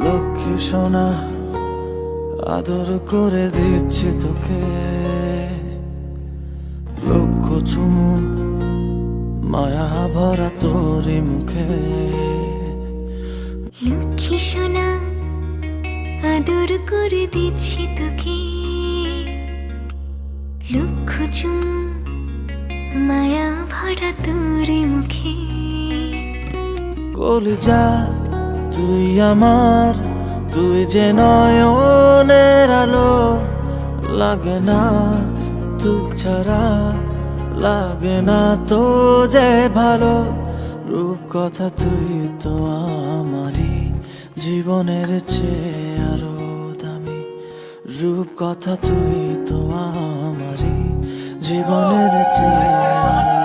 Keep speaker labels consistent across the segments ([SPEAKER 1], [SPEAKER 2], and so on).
[SPEAKER 1] লক্ষ্মী সোনা আদর করে দিচ্ছি তোকে, লক্ষ চুমু মায়া ভরা তোরি মুখে।
[SPEAKER 2] লক্ষ্মী সোনা আদর করে দিচ্ছি তোকে, লক্ষ চুমু মায়া ভরা তোরি মুখে।
[SPEAKER 1] কলিজা তুই আমার, তুই যে নয়নের আলো, লাগে না তুই ছাড়া, লাগে না তো যে ভালো। রূপ কথা তুই তো আমারই জীবনের চেয়ে আরো দামি, রূপ কথা তুই তো আমারই জীবনের চেয়ে আরো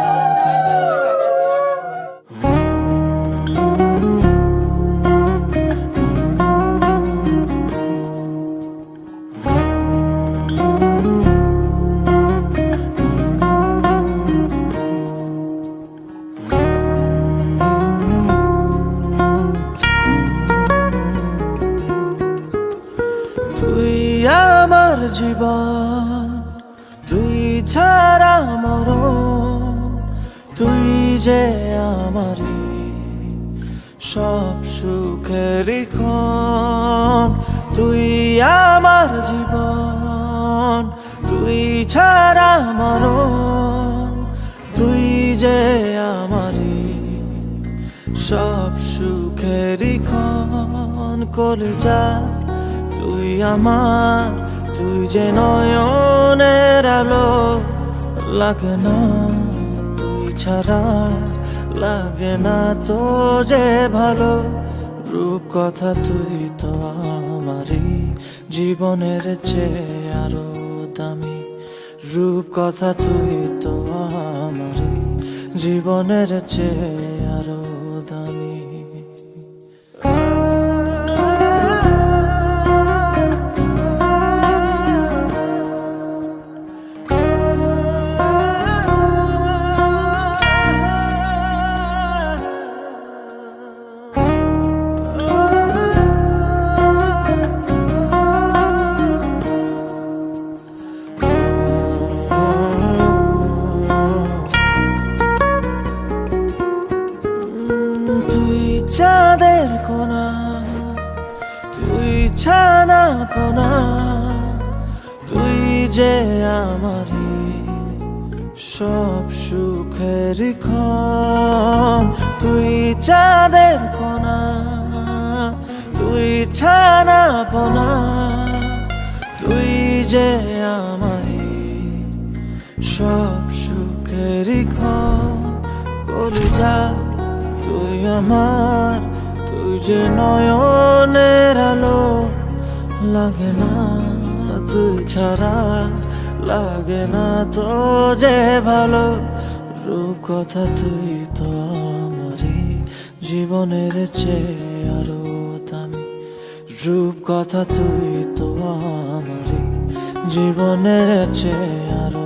[SPEAKER 1] তুই আমার জীবন, তুই ছাড়া মরণ, তুই যে আমারই সব সুখের ক্ষণ। তুই আমার জীবন, তুই ছাড়া মরণ, তুই যে আমারই সব সুখের ক্ষণ। কলিজা তুই আমার, তুই যে নয়নের আলো, লাগে না তুই ছাড়া, লাগে না তো যে ভালো। রূপ কথা তুই তো আমারই জীবনের চেয়ে আরো দামি, রূপ কথা তুই তো আমারই জীবনের চেয়ে আরো দামি। চাঁদের কোনা, তুই ছানা পোনা, তুই যে আমারই সব সুখের ক্ষণ। তুই চাঁদের কোনা, তুই ছানা পোনা, তুই যে আমারই সব সুখের ক্ষণ। কলিজা তুই আমার, তুই যে নয়নের আলো, লাগে না তুই ছাড়া, লাগে না তো যে ভালো। রূপ কথা তুই তো আমারই জীবনের চেয়ে আরো দামি, রূপ কথা তুই তো আমারই জীবনের চেয়ে আরো